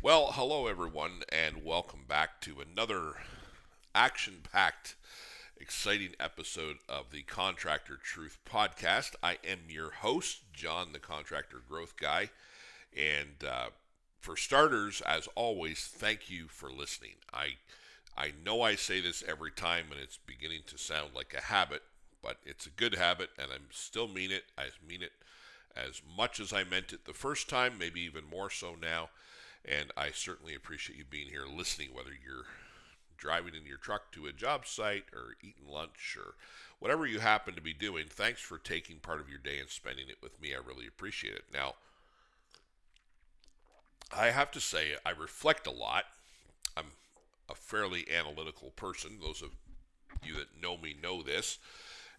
Well, hello everyone, and welcome back to another action packed, exciting episode of the Contractor Truth podcast. I am your host, John, the Contractor Growth Guy. And for starters, as always, thank you for listening. I know I say this every time, and it's beginning to sound like a habit, but it's a good habit, and I still mean it. I mean it as much as I meant it the first time, maybe even more so now. And I certainly appreciate you being here listening, whether you're driving in your truck to a job site or eating lunch or whatever you happen to be doing. Thanks for taking part of your day and spending it with me. I really appreciate it. Now, I have to say, I reflect a lot. I'm a fairly analytical person. Those of you that know me know this.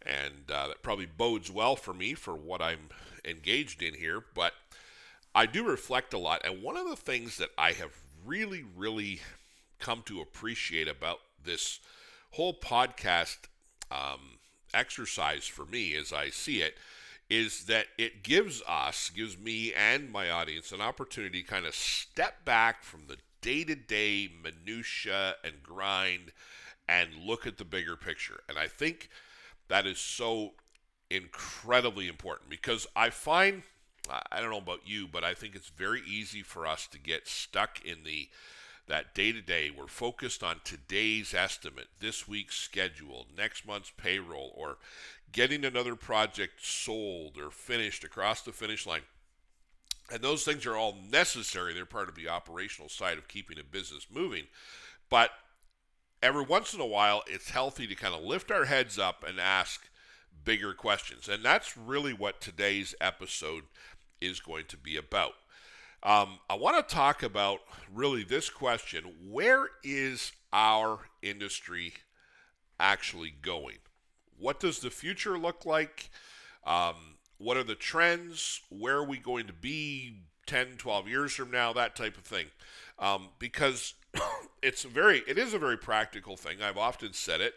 And that probably bodes well for me for what I'm engaged in here. But I do reflect a lot. And one of the things that I have really come to appreciate about this whole podcast um, exercise for me, as I see it, is that it gives me and my audience an opportunity to kind of step back from the day to day minutia and grind and look at the bigger picture. And I think that is so incredibly important because I don't know about you, but I think it's very easy for us to get stuck in that day to day. We're focused on today's estimate, this week's schedule, next month's payroll, or getting another project sold or finished across the finish line. And those things are all necessary. They're part of the operational side of keeping a business moving. But every once in a while, it's healthy to kind of lift our heads up and ask bigger questions. And that's really what today's episode is going to be about. I want to talk about really this question: where is our industry actually going? What does the future look like? What are the trends? Where are we going to be 10, 12 years from now? That type of thing. Because it is a very practical thing. I've often said it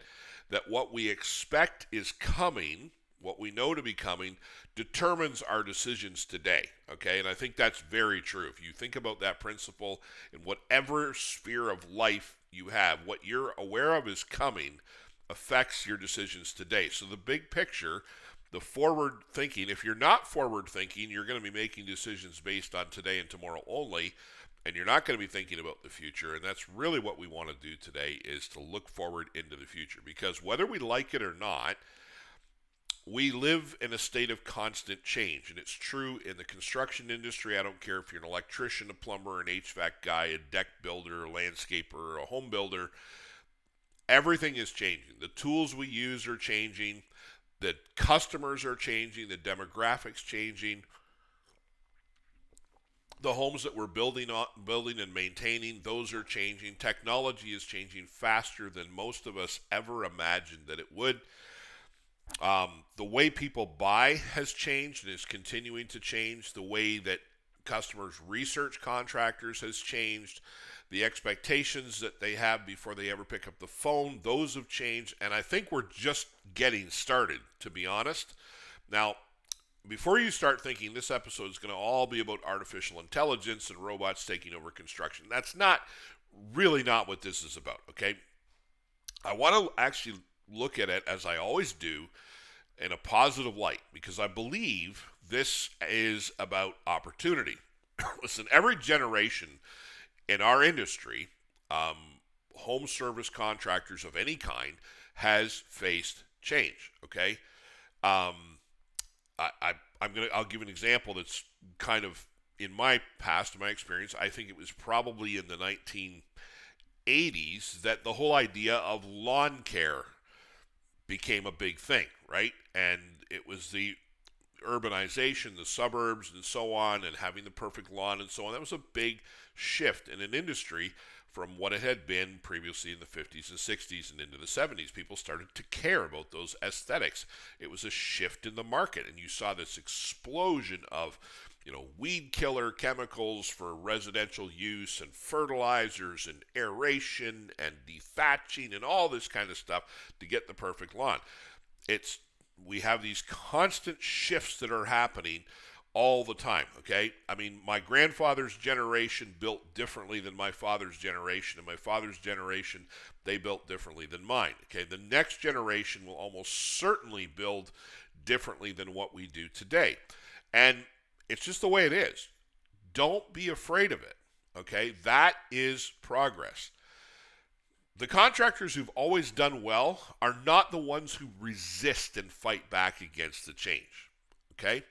that what we expect is coming, what we know to be coming, determines our decisions today. Okay, and I think that's very true. If you think about that principle in whatever sphere of life you have, what you're aware of is coming affects your decisions today. So the big picture, the forward thinking, if you're not forward thinking, you're going to be making decisions based on today and tomorrow only, and you're not going to be thinking about the future. And that's really what we want to do today, is to look forward into the future, because whether we like it or not, we live in a state of constant change. And it's true in the construction industry. I don't care if you're an electrician, a plumber, an HVAC guy, a deck builder, a landscaper, a home builder. Everything is changing. The tools we use are changing. The customers are changing. The demographics changing. The homes that we're building and maintaining, those are changing. Technology is changing faster than most of us ever imagined that it would. The way people buy has changed and is continuing to change. The way that customers research contractors has changed. The expectations that they have before they ever pick up the phone, those have changed. And I think we're just getting started, to be honest. Now, before you start thinking this episode is going to all be about artificial intelligence and robots taking over construction, that's not what this is about, okay? I want to actually look at it, as I always do, in a positive light, because I believe this is about opportunity. Listen, every generation in our industry, um, home service contractors of any kind, has faced change. Okay, um, I'll give an example that's kind of in my past, in my experience. I think it was probably in the 1980s that the whole idea of lawn care became a big thing, right? And it was the urbanization, the suburbs, and so on, and having the perfect lawn and so on. That was a big shift in an industry from what it had been previously in the 50s and 60s and into the 70s. People started to care about those aesthetics. It was a shift in the market, and you saw this explosion of weed killer chemicals for residential use and fertilizers and aeration and dethatching and all this kind of stuff to get the perfect lawn. It's We have these constant shifts that are happening all the time, okay? I mean, my grandfather's generation built differently than my father's generation, and my father's generation, they built differently than mine, okay? The next generation will almost certainly build differently than what we do today. And it's just the way it is. Don't be afraid of it, okay? That is progress. The contractors who've always done well are not the ones who resist and fight back against the change, okay?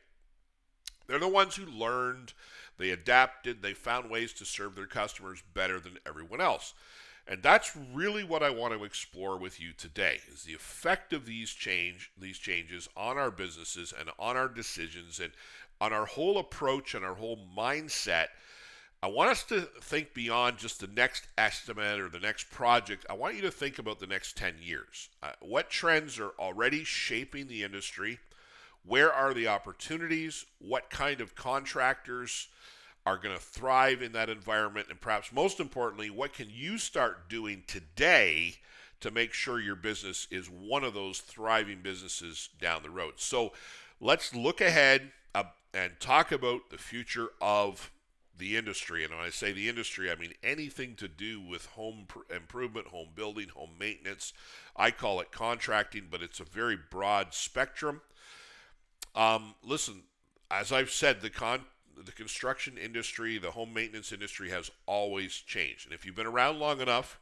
They're the ones who learned, they adapted, they found ways to serve their customers better than everyone else. And that's really what I want to explore with you today, is the effect of these changes on our businesses and on our decisions and on our whole approach and our whole mindset. I want us to think beyond just the next estimate or the next project. I want you to think about the next 10 years. What trends are already shaping the industry? Where are the opportunities? What kind of contractors are going to thrive in that environment? And perhaps most importantly, what can you start doing today to make sure your business is one of those thriving businesses down the road? So let's look ahead and talk about the future of the industry. And when I say the industry, I mean anything to do with home improvement, home building, home maintenance. I call it contracting, but it's a very broad spectrum. Listen, as I've said, the construction industry, the home maintenance industry has always changed. And if you've been around long enough,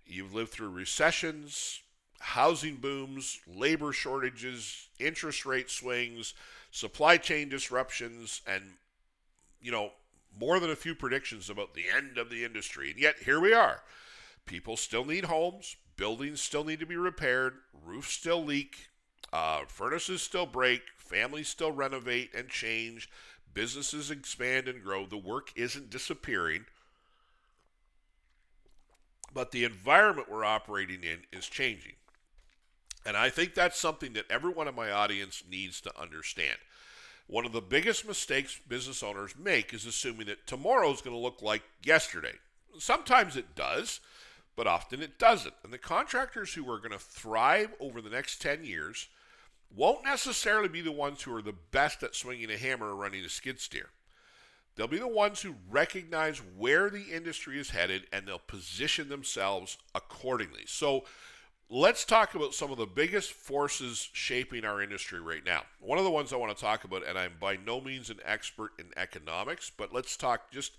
you've lived through recessions, housing booms, labor shortages, interest rate swings, supply chain disruptions, and, more than a few predictions about the end of the industry. And yet, here we are. People still need homes. Buildings still need to be repaired. Roofs still leak. Furnaces still break. Families still renovate and change. Businesses expand and grow. The work isn't disappearing. But the environment we're operating in is changing. And I think that's something that everyone in my audience needs to understand. One of the biggest mistakes business owners make is assuming that tomorrow is going to look like yesterday. Sometimes it does, but often it doesn't. And the contractors who are going to thrive over the next 10 years won't necessarily be the ones who are the best at swinging a hammer or running a skid steer. They'll be the ones who recognize where the industry is headed, and they'll position themselves accordingly. So let's talk about some of the biggest forces shaping our industry right now. One of the ones I want to talk about, and I'm by no means an expert in economics, but let's talk just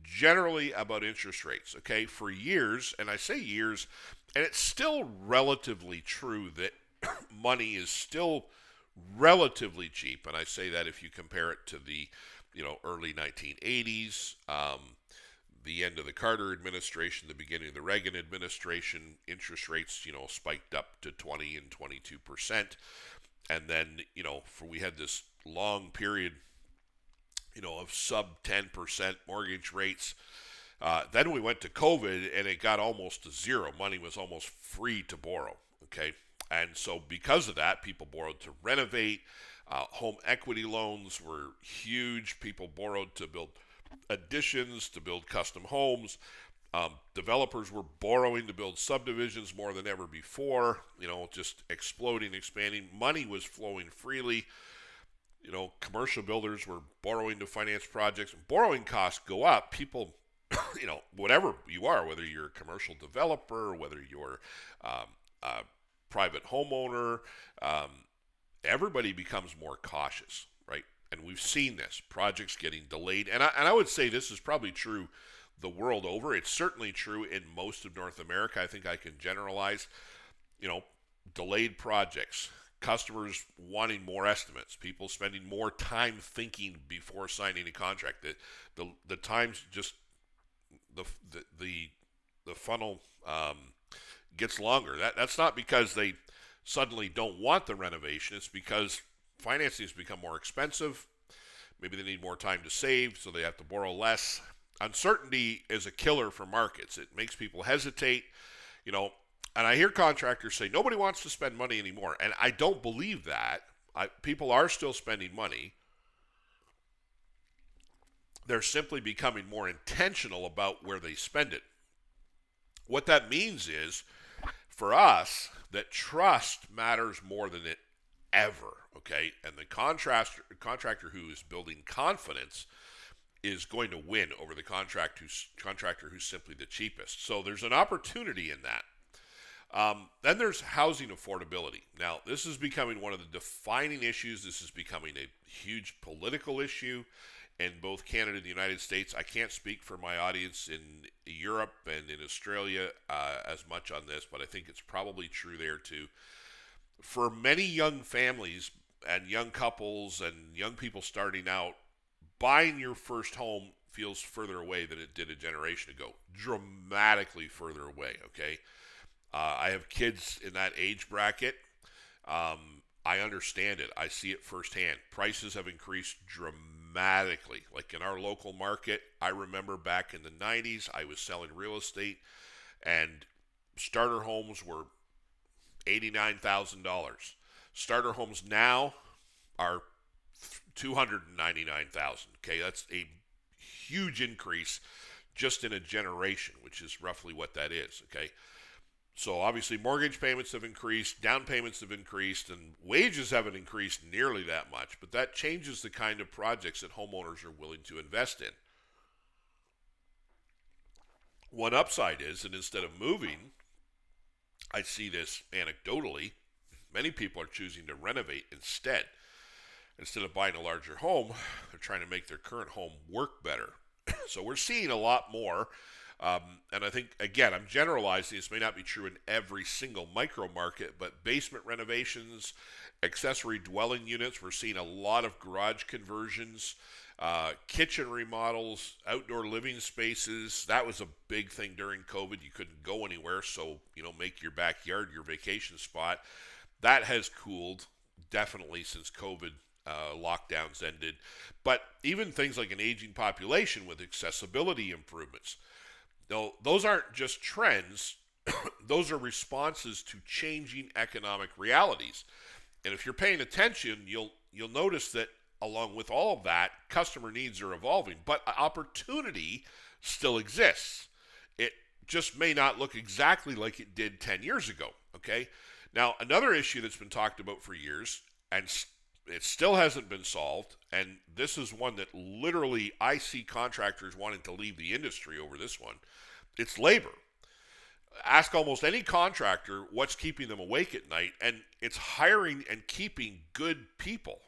generally about interest rates, okay? For years, and I say years, and it's still relatively true that money is still relatively cheap, and I say that if you compare it to the early 1980s, the end of the Carter administration, the beginning of the Reagan administration, interest rates spiked up to 20 and 22%, and then we had this long period of sub 10% mortgage rates. Then we went to COVID, and it got almost to zero. Money was almost free to borrow, okay? And so because of that, people borrowed to renovate. Home equity loans were huge. People borrowed to build additions, to build custom homes. Developers were borrowing to build subdivisions more than ever before, just exploding, expanding. Money was flowing freely. Commercial builders were borrowing to finance projects. Borrowing costs go up. People, whatever you are, whether you're a commercial developer, whether you're a private homeowner, everybody becomes more cautious, right? And we've seen this, projects getting delayed. And I would say this is probably true the world over. It's certainly true in most of North America. I think I can generalize, delayed projects, customers wanting more estimates, people spending more time thinking before signing a contract. The times just, the funnel gets longer. That's not because they suddenly don't want the renovation. It's because financing has become more expensive. Maybe they need more time to save, so they have to borrow less. Uncertainty is a killer for markets. It makes people hesitate, and I hear contractors say nobody wants to spend money anymore, and I don't believe that. People are still spending money. They're simply becoming more intentional about where they spend it. What that means is, for us, that trust matters more than it ever. Okay, and the contractor who is building confidence is going to win over the contractor who's simply the cheapest. So there's an opportunity in that. Then there's housing affordability. Now, this is becoming one of the defining issues. This is becoming a huge political issue in both Canada and the United States. I can't speak for my audience in Europe and in Australia as much on this, but I think it's probably true there too. For many young families and young couples and young people starting out, buying your first home feels further away than it did a generation ago. Dramatically further away, okay? I have kids in that age bracket. I understand it. I see it firsthand. Prices have increased dramatically. Like in our local market, I remember back in the 90s, I was selling real estate, and starter homes were $89,000. Starter homes now are $299,000. Okay, that's a huge increase just in a generation, which is roughly what that is. Okay, so obviously mortgage payments have increased, down payments have increased, and wages haven't increased nearly that much. But that changes the kind of projects that homeowners are willing to invest in. One upside is that instead of moving, I see this anecdotally, many people are choosing to renovate instead. Instead of buying a larger home, they're trying to make their current home work better. So we're seeing a lot more. And I think, again, I'm generalizing. This may not be true in every single micro market, but basement renovations, accessory dwelling units, we're seeing a lot of garage conversions, kitchen remodels, outdoor living spaces. That was a big thing during COVID. You couldn't go anywhere, so, make your backyard your vacation spot. That has cooled definitely since COVID lockdowns ended. But even things like an aging population with accessibility improvements. No, those aren't just trends. Those are responses to changing economic realities. And if you're paying attention, you'll notice that along with all of that, customer needs are evolving, but opportunity still exists. It just may not look exactly like it did 10 years ago, okay? Now, another issue that's been talked about for years, and it still hasn't been solved, and this is one that literally I see contractors wanting to leave the industry over this one. It's labor. Ask almost any contractor what's keeping them awake at night, and it's hiring and keeping good people.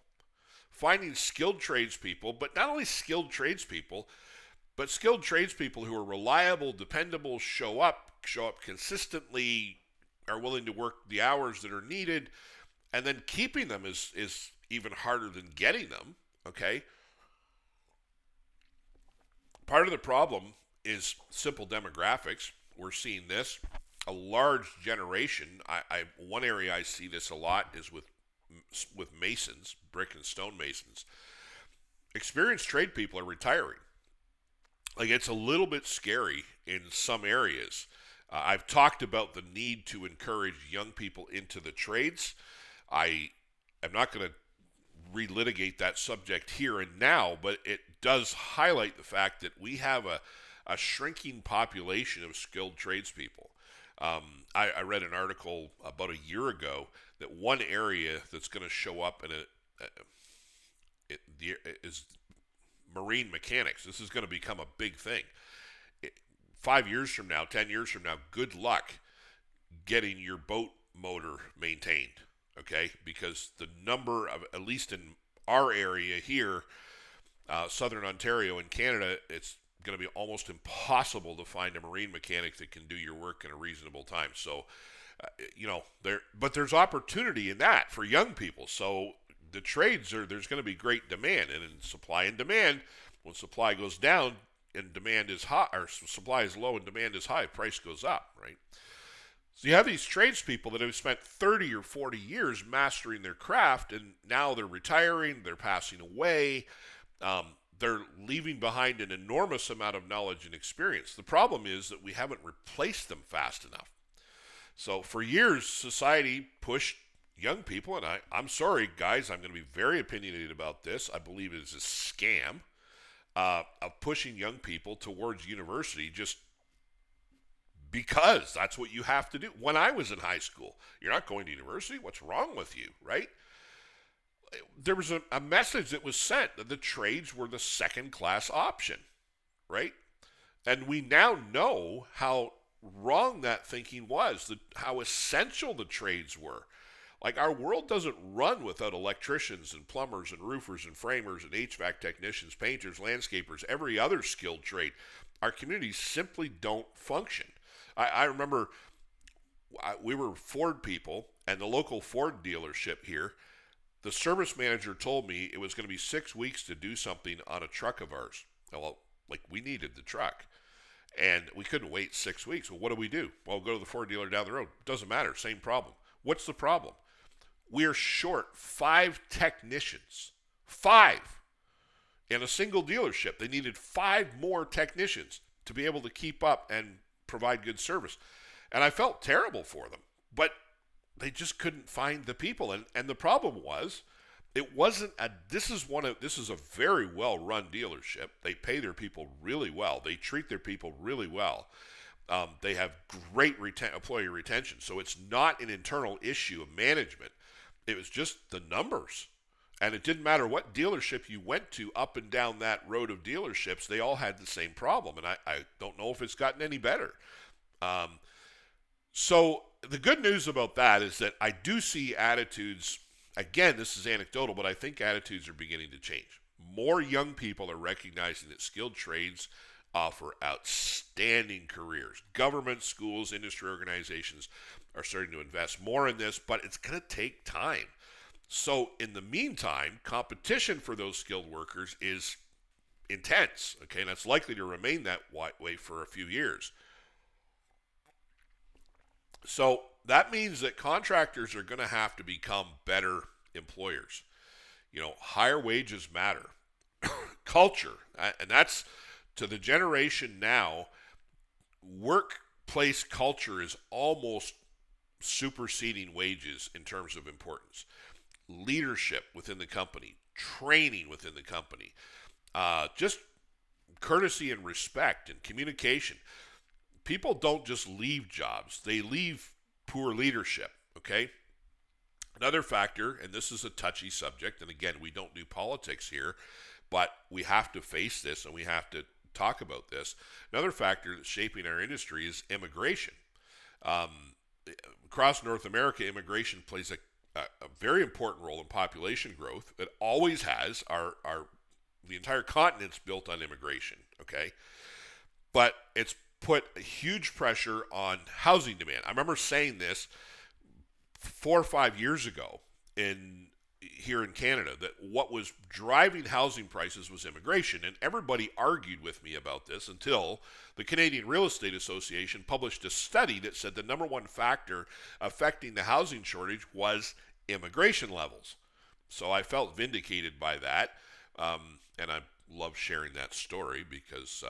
Finding skilled tradespeople, but not only skilled tradespeople, but skilled tradespeople who are reliable, dependable, show up consistently, are willing to work the hours that are needed, and then keeping them is even harder than getting them, okay? Part of the problem is simple demographics. We're seeing this. A large generation, one area I see this a lot is with masons, brick and stone masons. Experienced trade people are retiring. Like, it's a little bit scary in some areas. I've talked about the need to encourage young people into the trades. I'm not going to relitigate that subject here and now, but it does highlight the fact that we have a shrinking population of skilled tradespeople. I read an article about a year ago that one area that's going to show up is marine mechanics. This is going to become a big thing. 5 years from now, 10 years from now, good luck getting your boat motor maintained, okay? Because the number of, at least in our area here, southern Ontario and Canada, it's going to be almost impossible to find a marine mechanic that can do your work in a reasonable time. So, but there's opportunity in that for young people. So the trades there's going to be great demand, and in supply and demand, when supply goes down and demand is high, or supply is low and demand is high, price goes up, right? So you have these tradespeople that have spent 30 or 40 years mastering their craft, and now they're retiring, they're passing away, they're leaving behind an enormous amount of knowledge and experience. The problem is that we haven't replaced them fast enough. So for years, society pushed young people, and I'm sorry, guys, I'm going to be very opinionated about this. I believe it is a scam of pushing young people towards university just because that's what you have to do. When I was in high school, you're not going to university? What's wrong with you, right? there was a message that was sent that the trades were the second class option, right? And we now know how wrong that thinking was, how essential the trades were. Like, our world doesn't run without electricians and plumbers and roofers and framers and HVAC technicians, painters, landscapers, every other skilled trade. Our communities simply don't function. I remember we were Ford people, and the local Ford dealership here, the service manager told me it was going to be 6 weeks to do something on a truck of ours. Well, like, we needed the truck, and we couldn't wait 6 weeks. Well, what do? Well, go to the Ford dealer down the road. Doesn't matter. Same problem. What's the problem? We're short 5 technicians. 5 in a single dealership. They needed 5 more technicians to be able to keep up and provide good service. And I felt terrible for them. But they just couldn't find the people. And the problem was, it wasn't this is a very well run dealership. They pay their people really well. They treat their people really well. They have great employee retention. So it's not an internal issue of management. It was just the numbers. And it didn't matter what dealership you went to up and down that road of dealerships, they all had the same problem. And I don't know if it's gotten any better. So the good news about that is that I do see attitudes, again, this is anecdotal, but I think attitudes are beginning to change. More young people are recognizing that skilled trades offer outstanding careers. Government, schools, industry organizations are starting to invest more in this, but it's going to take time. So in the meantime, competition for those skilled workers is intense, okay, and that's likely to remain that way for a few years. So that means that contractors are going to have to become better employers. Higher wages matter. Culture, and that's to the generation now, workplace culture is almost superseding wages in terms of importance. Leadership within the company, training within the company, just courtesy and respect and communication. People don't just leave jobs, they leave poor leadership, okay? Another factor, and this is a touchy subject, and again, we don't do politics here, but we have to face this and we have to talk about this. Another factor that's shaping our industry is immigration. Across North America, immigration plays a very important role in population growth. It always has. The entire continent's built on immigration, okay? But it's put a huge pressure on housing demand. I remember saying this 4 or 5 years ago here in Canada, that what was driving housing prices was immigration, and everybody argued with me about this until the Canadian Real Estate Association published a study that said the number one factor affecting the housing shortage was immigration levels. So I felt vindicated by that, and I love sharing that story because,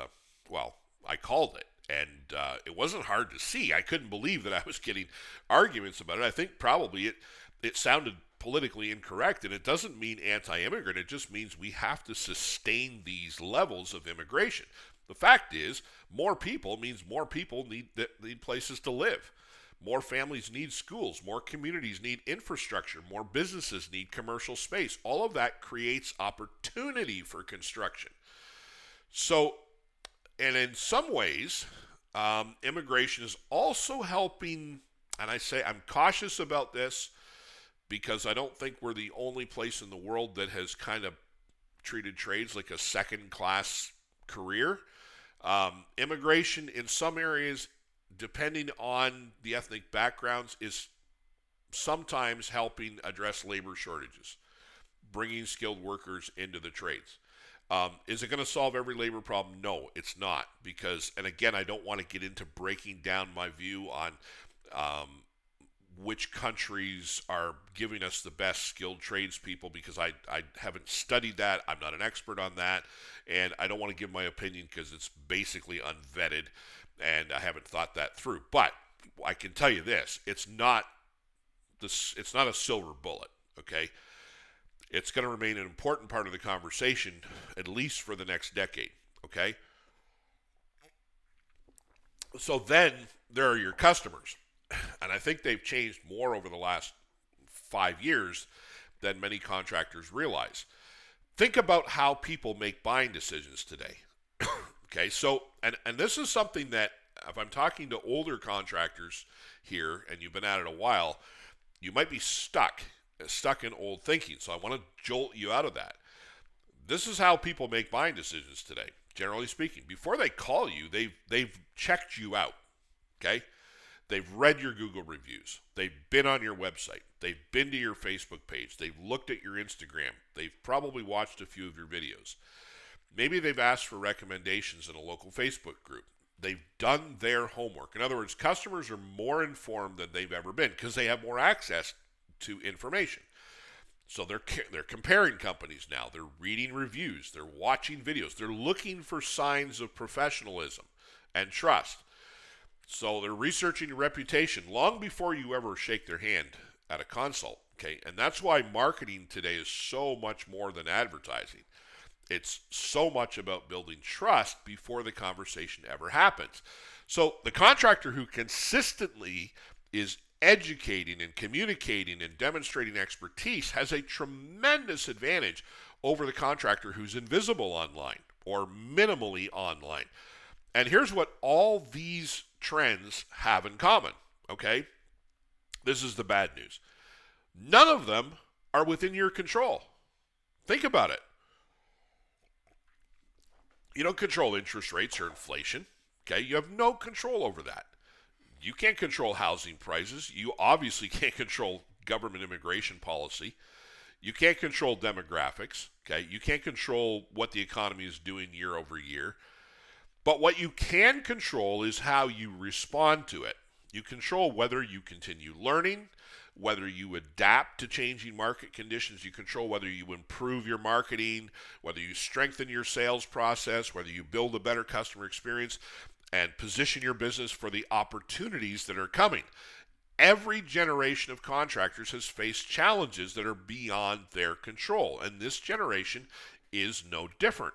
I called it. And it wasn't hard to see. I couldn't believe that I was getting arguments about it. I think probably it sounded politically incorrect, and it doesn't mean anti-immigrant. It just means we have to sustain these levels of immigration. The fact is, more people means more people need places to live. More families need schools. More communities need infrastructure. More businesses need commercial space. All of that creates opportunity for construction. So, and in some ways, immigration is also helping, and I say I'm cautious about this because I don't think we're the only place in the world that has kind of treated trades like a second-class career. Immigration in some areas, depending on the ethnic backgrounds, is sometimes helping address labor shortages, bringing skilled workers into the trades. Is it going to solve every labor problem? No, it's not. Because, and again, I don't want to get into breaking down my view on which countries are giving us the best skilled tradespeople, because I haven't studied that. I'm not an expert on that. And I don't want to give my opinion because it's basically unvetted and I haven't thought that through. But I can tell you this, it's not a silver bullet, okay? It's going to remain an important part of the conversation, at least for the next decade, okay? So then there are your customers. And I think they've changed more over the last 5 years. than many contractors realize. Think about how people make buying decisions today. Okay, so, and this is something that if I'm talking to older contractors here and you've been at it a while, you might be stuck in old thinking. So I want to jolt you out of that. This is how people make buying decisions today, generally speaking. Before they call you, they've checked you out. Okay? They've read your Google reviews. They've been on your website. They've been to your Facebook page. They've looked at your Instagram. They've probably watched a few of your videos. Maybe they've asked for recommendations in a local Facebook group. They've done their homework. In other words, customers are more informed than they've ever been because they have more access to information. So they're comparing companies now. They're reading reviews. They're watching videos. They're looking for signs of professionalism and trust. So they're researching your reputation long before you ever shake their hand at a consult. Okay, and that's why marketing today is so much more than advertising. It's so much about building trust before the conversation ever happens. So the contractor who consistently is educating and communicating and demonstrating expertise has a tremendous advantage over the contractor who's invisible online or minimally online. And here's what all these trends have in common, okay? This is the bad news. None of them are within your control. Think about it. You don't control interest rates or inflation, okay? You have no control over that. You can't control housing prices. You obviously can't control government immigration policy. You can't control demographics, okay? You can't control what the economy is doing year over year. But what you can control is how you respond to it. You control whether you continue learning, whether you adapt to changing market conditions. You control whether you improve your marketing, whether you strengthen your sales process, whether you build a better customer experience, and position your business for the opportunities that are coming. Every generation of contractors has faced challenges that are beyond their control, and this generation is no different.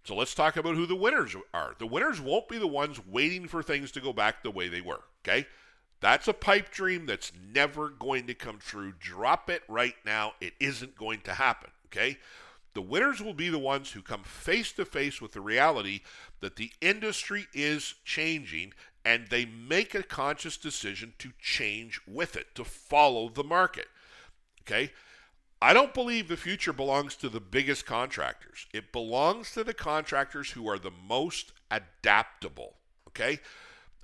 So let's talk about who the winners are. The winners won't be the ones waiting for things to go back the way they were, okay? That's a pipe dream that's never going to come true. Drop it right now. It isn't going to happen, okay? The winners will be the ones who come face to face with the reality that the industry is changing and they make a conscious decision to change with it, to follow the market, okay? I don't believe the future belongs to the biggest contractors. It belongs to the contractors who are the most adaptable, okay?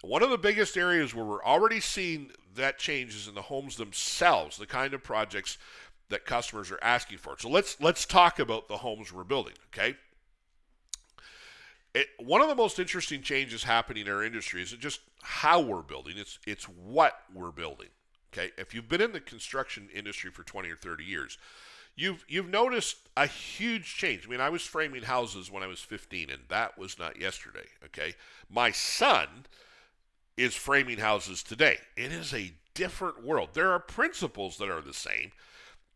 One of the biggest areas where we're already seeing that change is in the homes themselves, the kind of projects that customers are asking for. So let's talk about the homes we're building, okay? One of the most interesting changes happening in our industry isn't just how we're building, it's what we're building. Okay, if you've been in the construction industry for 20 or 30 years, you've noticed a huge change. I mean, I was framing houses when I was 15, and that was not yesterday, okay? My son is framing houses today. It is a different world. There are principles that are the same,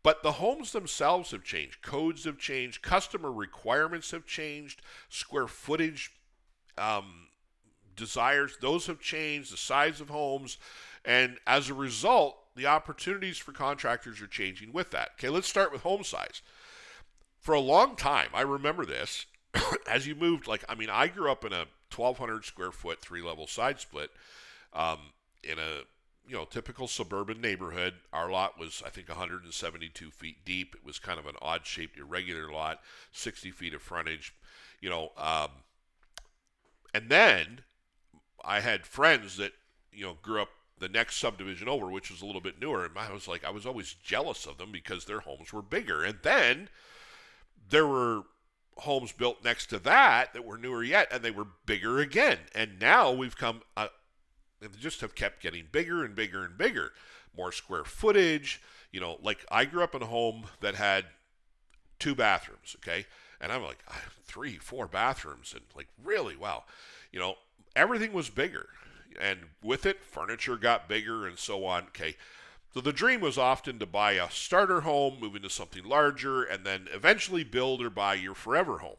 but the homes themselves have changed. Codes have changed. Customer requirements have changed. Square footage desires, those have changed. The size of homes. And as a result, the opportunities for contractors are changing with that. Okay, let's start with home size. For a long time, I remember this, as you moved, I grew up in a 1,200 square foot, 3-level side split in a typical suburban neighborhood. Our lot was, I think, 172 feet deep. It was kind of an odd-shaped, irregular lot, 60 feet of frontage, and then I had friends that, grew up the next subdivision over, which was a little bit newer, and I was always jealous of them because their homes were bigger. And then there were homes built next to that were newer yet, and they were bigger again. And now we've come, they just have kept getting bigger and bigger and bigger. More square footage, I grew up in a home that had 2 bathrooms, okay? And I'm like, 3, 4 bathrooms, and really, wow. Everything was bigger. And with it, furniture got bigger and so on. Okay, so the dream was often to buy a starter home, move into something larger, and then eventually build or buy your forever home.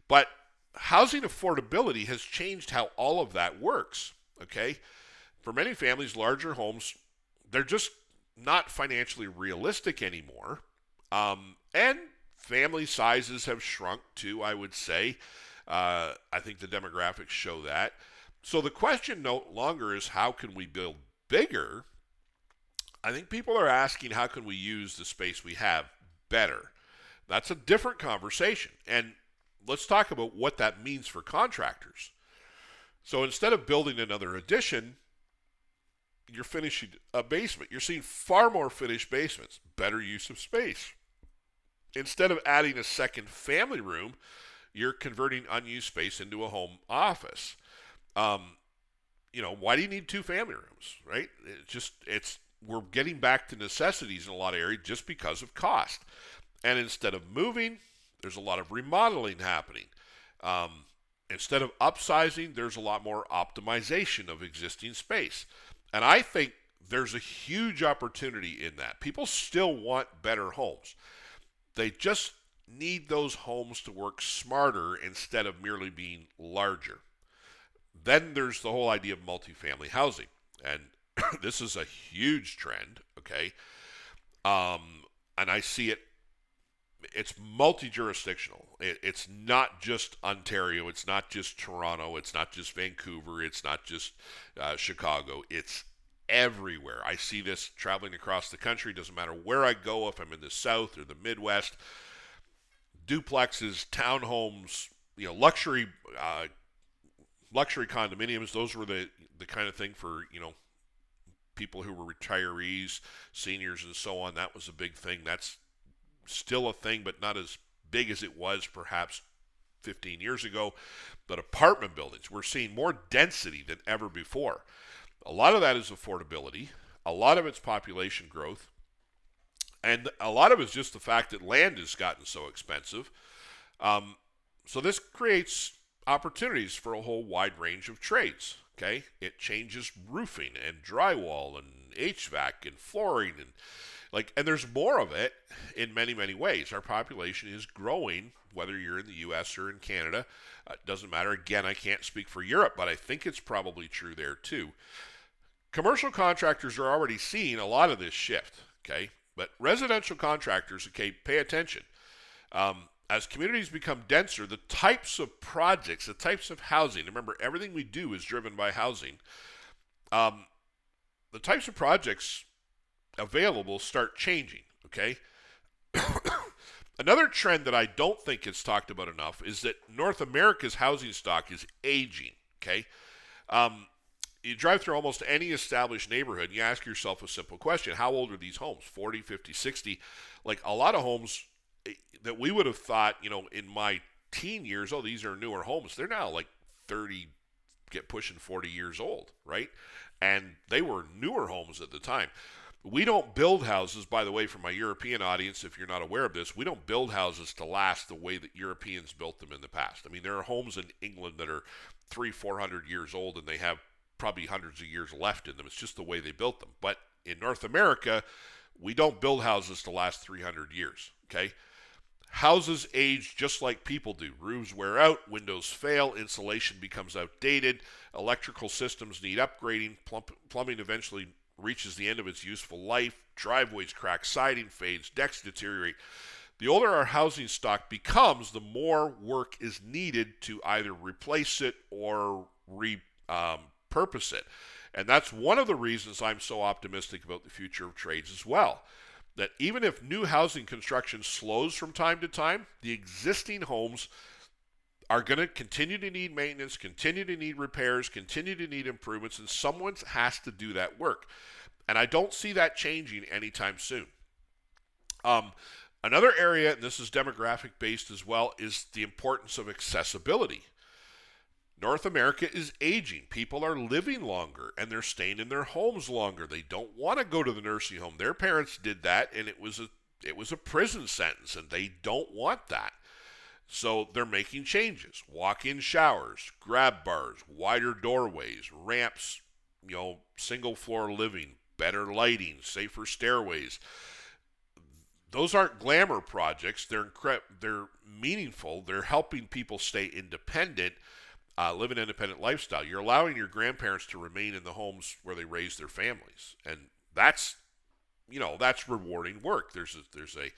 But housing affordability has changed how all of that works. Okay, for many families, larger homes, they're just not financially realistic anymore. And family sizes have shrunk too, I would say. I think the demographics show that. So the question no longer is how can we build bigger? I think people are asking how can we use the space we have better? That's a different conversation. And let's talk about what that means for contractors. So instead of building another addition, you're finishing a basement. You're seeing far more finished basements, better use of space. Instead of adding a second family room, you're converting unused space into a home office. Um, why do you need two family rooms, right? We're getting back to necessities in a lot of areas just because of cost. And instead of moving, there's a lot of remodeling happening. Instead of upsizing, there's a lot more optimization of existing space. And I think there's a huge opportunity in that. People still want better homes. They just need those homes to work smarter instead of merely being larger. Then there's the whole idea of multifamily housing. And this is a huge trend, okay? And I see it's multi-jurisdictional. It's not just Ontario. It's not just Toronto. It's not just Vancouver. It's not just Chicago. It's everywhere. I see this traveling across the country. Doesn't matter where I go, if I'm in the South or the Midwest. Duplexes, townhomes, luxury condominiums. Those were the kind of thing for people who were retirees, seniors, and so on. That was a big thing. That's still a thing, but not as big as it was perhaps 15 years ago. But apartment buildings, we're seeing more density than ever before. A lot of that is affordability. A lot of it's population growth. And a lot of it's just the fact that land has gotten so expensive. So this creates opportunities for a whole wide range of trades. Okay, it changes roofing and drywall and HVAC and flooring and there's more of it in many, many ways. Our population is growing, whether you're in the U.S. or in Canada. Doesn't matter. Again, I can't speak for Europe, but I think it's probably true there too. Commercial contractors are already seeing a lot of this shift. Okay, but residential contractors, okay, pay attention. As communities become denser, the types of projects, the types of housing, remember everything we do is driven by housing, the types of projects available start changing, okay? Another trend that I don't think is talked about enough is that North America's housing stock is aging, okay? You drive through almost any established neighborhood and you ask yourself a simple question. How old are these homes? 40, 50, 60? Like a lot of homes that we would have thought, in my teen years, oh, these are newer homes. They're now like 30, get pushing 40 years old, right? And they were newer homes at the time. We don't build houses, by the way, for my European audience, if you're not aware of this, we don't build houses to last the way that Europeans built them in the past. I mean, there are homes in England that are 400 years old and they have probably hundreds of years left in them. It's just the way they built them. But in North America, we don't build houses to last 300 years, okay? Houses age just like people do. Roofs wear out, windows fail, insulation becomes outdated, electrical systems need upgrading, plumbing eventually reaches the end of its useful life, driveways crack, siding fades, decks deteriorate. The older our housing stock becomes, the more work is needed to either replace it or repurpose it. And that's one of the reasons I'm so optimistic about the future of trades as well. That even if new housing construction slows from time to time, the existing homes are going to continue to need maintenance, continue to need repairs, continue to need improvements, and someone has to do that work. And I don't see that changing anytime soon. Another area, and this is demographic based as well, is the importance of accessibility. North America is aging. People are living longer and they're staying in their homes longer. They don't want to go to the nursing home. Their parents did that and it was a prison sentence and they don't want that. So they're making changes. Walk-in showers, grab bars, wider doorways, ramps, single floor living, better lighting, safer stairways. Those aren't glamour projects. They're meaningful. They're helping people stay independent. Live an independent lifestyle. You're allowing your grandparents to remain in the homes where they raised their families, and that's rewarding work. There's a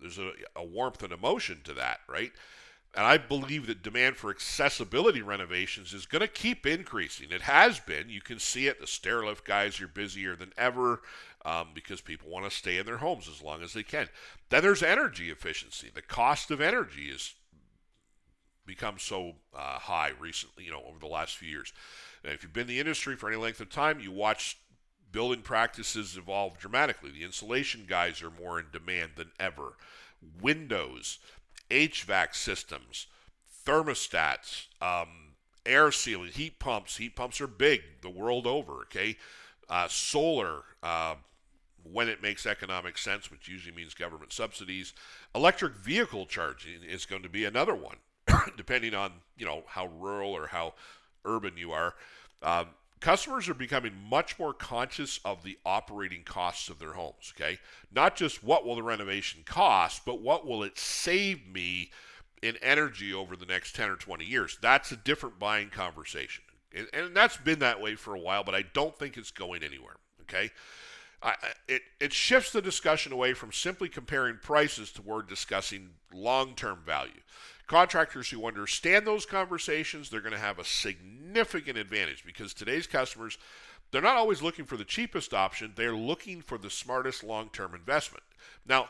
there's a warmth and emotion to that, right? And I believe that demand for accessibility renovations is going to keep increasing. It has been. You can see it. The stairlift guys are busier than ever because people want to stay in their homes as long as they can. Then there's energy efficiency. The cost of energy has become so high recently, over the last few years. And if you've been in the industry for any length of time, you watch building practices evolve dramatically. The insulation guys are more in demand than ever. Windows, HVAC systems, thermostats, air sealing, heat pumps. Heat pumps are big the world over, okay? Solar, when it makes economic sense, which usually means government subsidies. Electric vehicle charging is going to be another one, depending on, how rural or how urban you are. Customers are becoming much more conscious of the operating costs of their homes, okay? Not just what will the renovation cost, but what will it save me in energy over the next 10 or 20 years. That's a different buying conversation. And that's been that way for a while, but I don't think it's going anywhere, okay? It shifts the discussion away from simply comparing prices toward discussing long-term value. Contractors who understand those conversations, they're going to have a significant advantage because today's customers, they're not always looking for the cheapest option. They're looking for the smartest long-term investment. Now,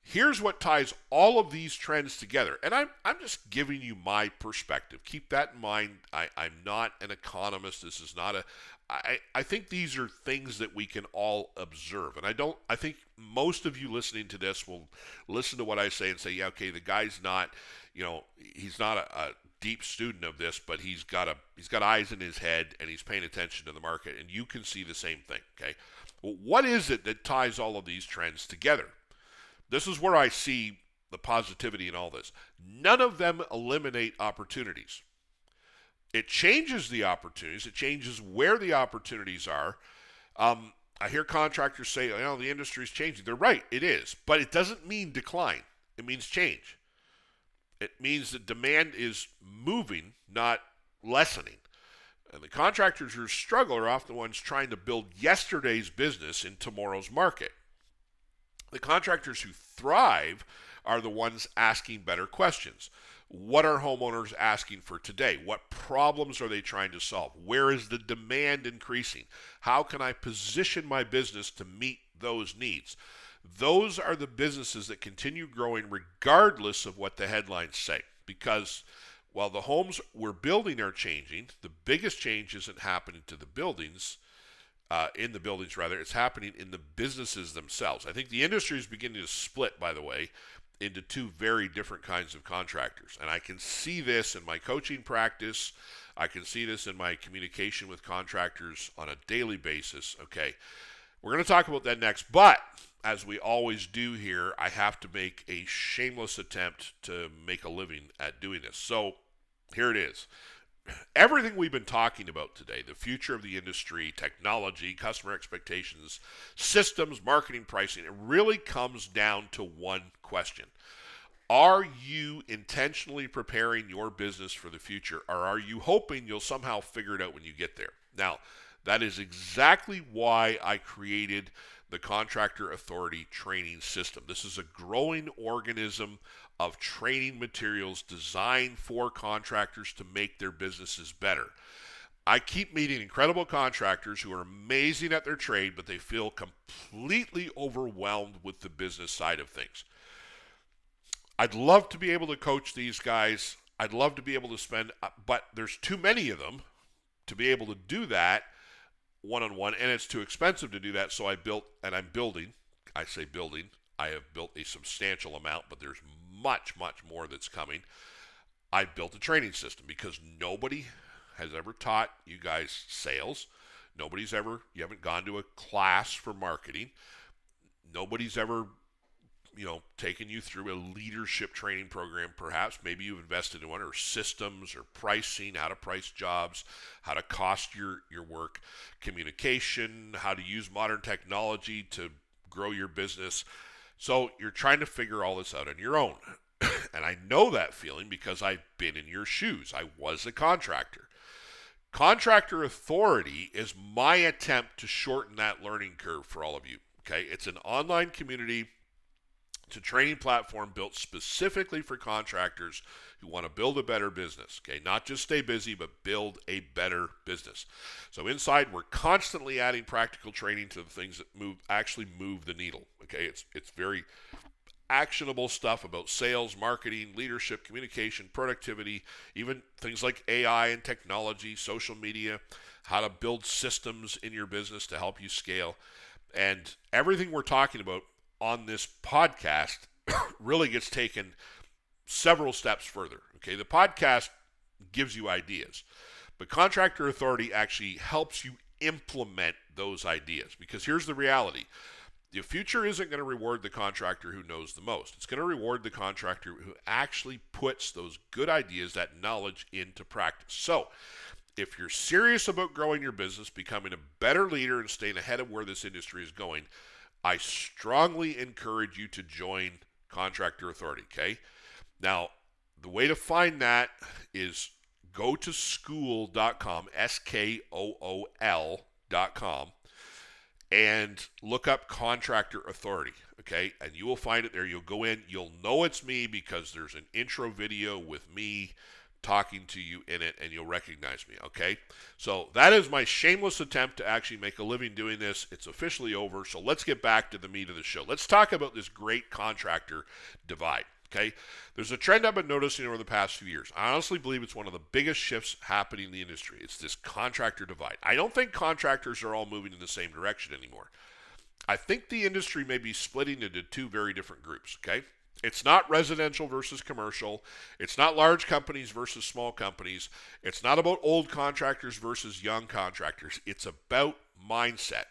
here's what ties all of these trends together. And I'm just giving you my perspective. Keep that in mind. I'm not an economist. This is not I think these are things that we can all observe. And I think most of you listening to this will listen to what I say and say, yeah, okay, the guy's not, he's not a deep student of this, but he's got eyes in his head and he's paying attention to the market. And you can see the same thing, okay? Well, what is it that ties all of these trends together? This is where I see the positivity in all this. None of them eliminate opportunities. It changes the opportunities. It changes where the opportunities are. I hear contractors say, the industry is changing. They're right, it is. But it doesn't mean decline. It means change. It means that demand is moving, not lessening. And the contractors who struggle are often the ones trying to build yesterday's business in tomorrow's market. The contractors who thrive are the ones asking better questions. What are homeowners asking for today? What problems are they trying to solve? Where is the demand increasing? How can I position my business to meet those needs? Those are the businesses that continue growing regardless of what the headlines say. Because while the homes we're building are changing, the biggest change isn't happening to the buildings, it's happening in the businesses themselves. I think the industry is beginning to split, by the way, into two very different kinds of contractors. And I can see this in my coaching practice. I can see this in my communication with contractors on a daily basis. Okay, we're going to talk about that next. But as we always do here, I have to make a shameless attempt to make a living at doing this. So here it is. Everything we've been talking about today, the future of the industry, technology, customer expectations, systems, marketing, pricing, it really comes down to one question. Are you intentionally preparing your business for the future, or are you hoping you'll somehow figure it out when you get there? Now, that is exactly why I created the Contractor Authority training system. This is a growing organism of training materials designed for contractors to make their businesses better. I keep meeting incredible contractors who are amazing at their trade, but they feel completely overwhelmed with the business side of things. I'd love to be able to coach these guys. I'd love to be able to spend, but there's too many of them to be able to do that one-on-one, and it's too expensive to do that, so I built, and I'm building, I say building, I have built a substantial amount, but there's much, much more that's coming. I built a training system because nobody has ever taught you guys sales. You haven't gone to a class for marketing. Nobody's ever, taken you through a leadership training program, perhaps. Maybe you've invested in one, or systems, or pricing, how to price jobs, how to cost your work, communication, how to use modern technology to grow your business. So you're trying to figure all this out on your own. And I know that feeling because I've been in your shoes. I was a contractor. Contractor Authority is my attempt to shorten that learning curve for all of you. Okay, it's an online community It's a training platform built specifically for contractors who want to build a better business. Okay, not just stay busy, but build a better business. So inside, we're constantly adding practical training to the things that actually move the needle. Okay, it's very actionable stuff about sales, marketing, leadership, communication, productivity, even things like AI and technology, social media, how to build systems in your business to help you scale. And everything we're talking about on this podcast really gets taken several steps further. Okay, the podcast gives you ideas, but Contractor Authority actually helps you implement those ideas, because here's the reality. The future isn't going to reward the contractor who knows the most. It's going to reward the contractor who actually puts those good ideas, that knowledge, into practice. So, if you're serious about growing your business, becoming a better leader, and staying ahead of where this industry is going, I strongly encourage you to join Contractor Authority, okay? Now, the way to find that is go to skool.com, SKOOL.com, and look up Contractor Authority, okay? And you will find it there. You'll go in. You'll know it's me because there's an intro video with me talking to you in it, and you'll recognize me, okay? So that is my shameless attempt to actually make a living doing this. It's officially over, so let's get back to the meat of the show. Let's talk about this great contractor divide, okay? There's a trend I've been noticing over the past few years. I honestly believe it's one of the biggest shifts happening in the industry. It's this contractor divide. I don't think contractors are all moving in the same direction anymore. I think the industry may be splitting into two very different groups, okay? It's not residential versus commercial. It's not large companies versus small companies. It's not about old contractors versus young contractors. It's about mindset.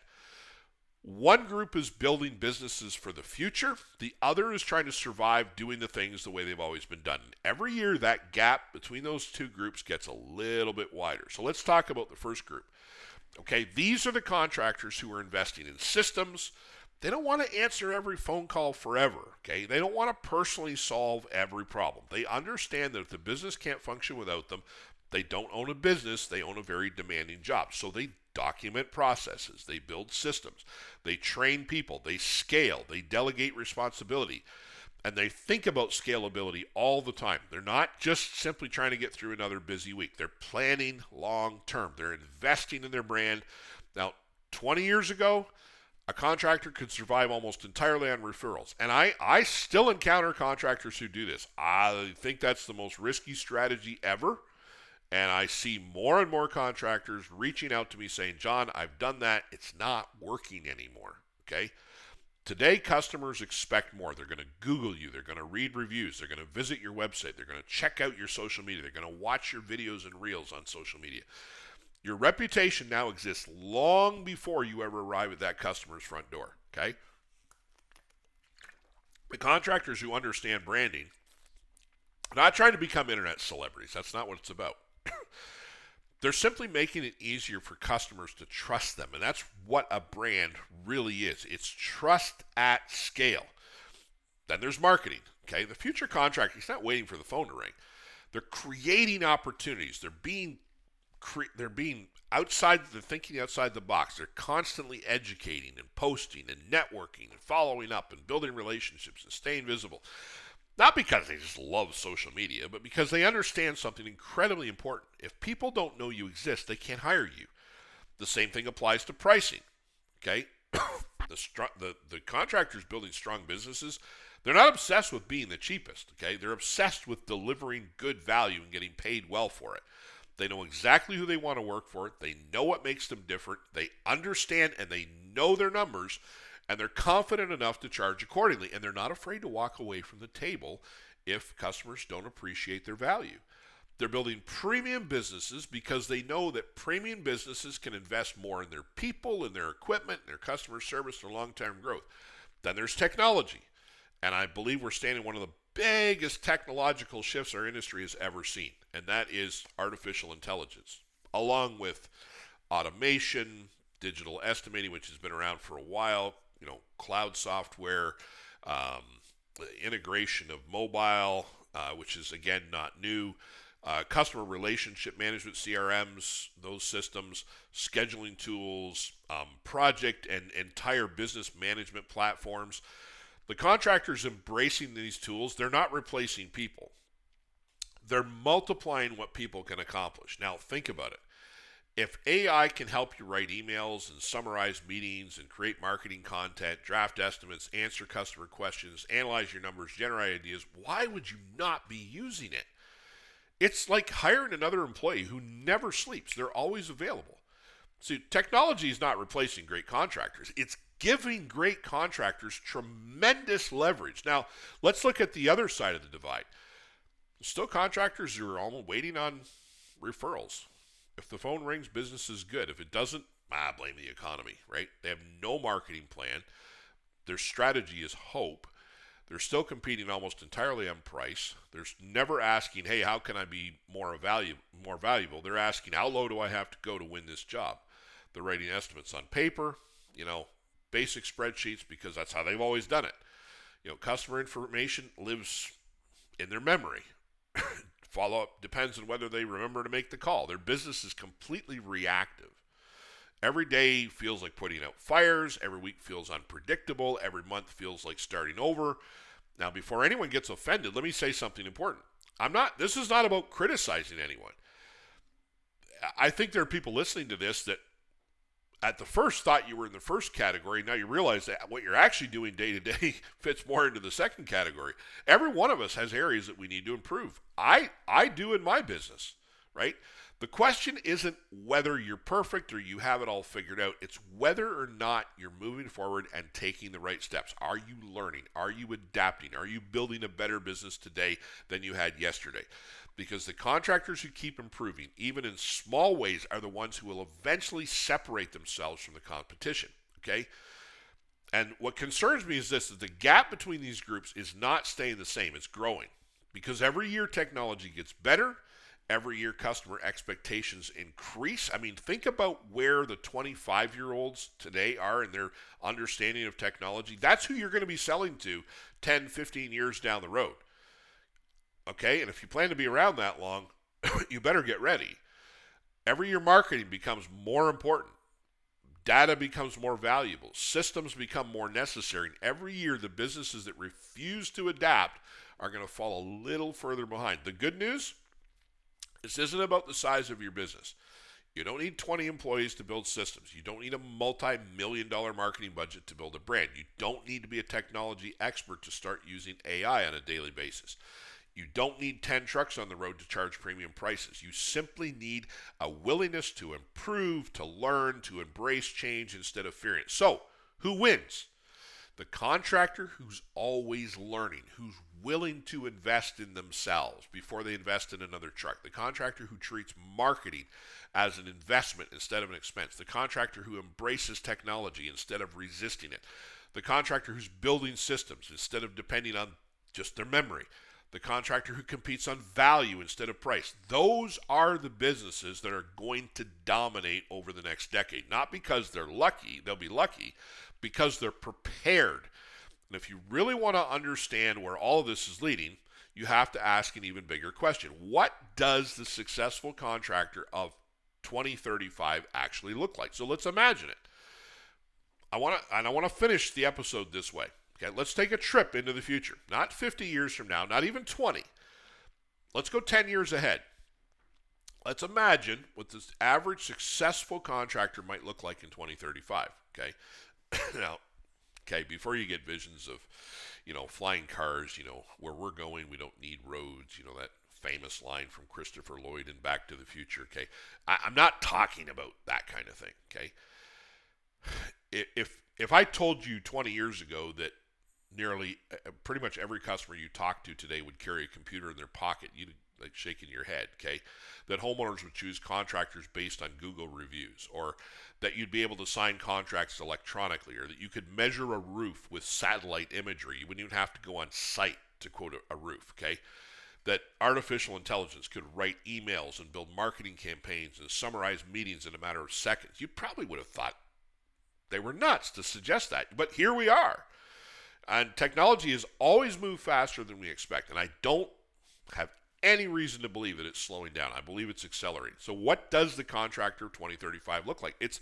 One group is building businesses for the future. The other is trying to survive doing the things the way they've always been done. Every year, that gap between those two groups gets a little bit wider. So let's talk about the first group. Okay, these are the contractors who are investing in systems. They don't want to answer every phone call forever, okay? They don't want to personally solve every problem. They understand that if the business can't function without them, they don't own a business, they own a very demanding job. So they document processes, they build systems, they train people, they scale, they delegate responsibility, and they think about scalability all the time. They're not just simply trying to get through another busy week. They're planning long term. They're investing in their brand. Now, 20 years ago, a contractor could survive almost entirely on referrals. And I still encounter contractors who do this. I think that's the most risky strategy ever. And I see more and more contractors reaching out to me saying, John, I've done that. It's not working anymore. Okay? Today, customers expect more. They're going to Google you. They're going to read reviews. They're going to visit your website. They're going to check out your social media. They're going to watch your videos and reels on social media. Your reputation now exists long before you ever arrive at that customer's front door, okay? The contractors who understand branding are not trying to become internet celebrities. That's not what it's about. They're simply making it easier for customers to trust them, and that's what a brand really is. It's trust at scale. Then there's marketing, okay? The future contractor is not waiting for the phone to ring. They're creating opportunities. They're being outside, they're thinking outside the box. They're constantly educating and posting and networking and following up and building relationships and staying visible. Not because they just love social media, but because they understand something incredibly important. If people don't know you exist, they can't hire you. The same thing applies to pricing, okay? The contractors building strong businesses, they're not obsessed with being the cheapest, okay? They're obsessed with delivering good value and getting paid well for it. They know exactly who they want to work for. They know what makes them different. They understand and they know their numbers, and they're confident enough to charge accordingly. And they're not afraid to walk away from the table if customers don't appreciate their value. They're building premium businesses because they know that premium businesses can invest more in their people, in their equipment, in their customer service, their long-term growth. Then there's technology. And I believe we're standing in one of the biggest technological shifts our industry has ever seen, and that is artificial intelligence, along with automation, digital estimating, which has been around for a while, cloud software, integration of mobile, which is, again, not new, customer relationship management, CRMs, those systems, scheduling tools, project and entire business management platforms. The contractors embracing these tools, they're not replacing people. They're multiplying what people can accomplish. Now, think about it. If AI can help you write emails and summarize meetings and create marketing content, draft estimates, answer customer questions, analyze your numbers, generate ideas, why would you not be using it? It's like hiring another employee who never sleeps. They're always available. See, technology is not replacing great contractors. It's giving great contractors tremendous leverage. Now, let's look at the other side of the divide. Still contractors who are almost waiting on referrals. If the phone rings, business is good. If it doesn't, blame the economy, right? They have no marketing plan. Their strategy is hope. They're still competing almost entirely on price. They're never asking, hey, how can I be more valuable? They're asking, how low do I have to go to win this job? They're writing estimates on paper, basic spreadsheets, because that's how they've always done it. Customer information lives in their memory. Follow-up depends on whether they remember to make the call. Their business is completely reactive. Every day feels like putting out fires. Every week feels unpredictable. Every month feels like starting over. Now, before anyone gets offended, let me say something important. This is not about criticizing anyone. I think there are people listening to this that at the first thought you were in the first category. Now you realize that what you're actually doing day to day fits more into the second category. Every one of us has areas that we need to improve. I do in my business, right? The question isn't whether you're perfect or you have it all figured out. It's whether or not you're moving forward and taking the right steps. Are you learning? Are you adapting? Are you building a better business today than you had yesterday? Because the contractors who keep improving, even in small ways, are the ones who will eventually separate themselves from the competition, okay? And what concerns me is this, that the gap between these groups is not staying the same, it's growing. Because every year technology gets better, every year customer expectations increase. Think about where the 25-year-olds today are in their understanding of technology. That's who you're going to be selling to 10, 15 years down the road. Okay, and if you plan to be around that long, you better get ready. Every year marketing becomes more important. Data becomes more valuable. Systems become more necessary. And every year, the businesses that refuse to adapt are going to fall a little further behind. The good news, this isn't about the size of your business. You don't need 20 employees to build systems. You don't need a multi-million-dollar marketing budget to build a brand. You don't need to be a technology expert to start using AI on a daily basis. You don't need 10 trucks on the road to charge premium prices. You simply need a willingness to improve, to learn, to embrace change instead of fearing it. So, who wins? The contractor who's always learning, who's willing to invest in themselves before they invest in another truck. The contractor who treats marketing as an investment instead of an expense. The contractor who embraces technology instead of resisting it. The contractor who's building systems instead of depending on just their memory. The contractor who competes on value instead of price. Those are the businesses that are going to dominate over the next decade. Not because they're lucky, they'll be lucky, because they're prepared. And if you really want to understand where all of this is leading, you have to ask an even bigger question. What does the successful contractor of 2035 actually look like? So let's imagine it. I want to finish the episode this way. Okay, let's take a trip into the future. Not 50 years from now, not even 20. Let's go 10 years ahead. Let's imagine what this average successful contractor might look like in 2035. Okay, now, before you get visions of, flying cars, where we're going, we don't need roads, that famous line from Christopher Lloyd in Back to the Future. Okay, I'm not talking about that kind of thing. Okay, if I told you 20 years ago that nearly pretty much every customer you talk to today would carry a computer in their pocket, you'd like shaking your head, okay? That homeowners would choose contractors based on Google reviews, or that you'd be able to sign contracts electronically, or that you could measure a roof with satellite imagery. You wouldn't even have to go on site to quote a roof, okay? That artificial intelligence could write emails and build marketing campaigns and summarize meetings in a matter of seconds. You probably would have thought they were nuts to suggest that, but here we are. And technology has always moved faster than we expect. And I don't have any reason to believe that it's slowing down. I believe it's accelerating. So what does the contractor of 2035 look like? It's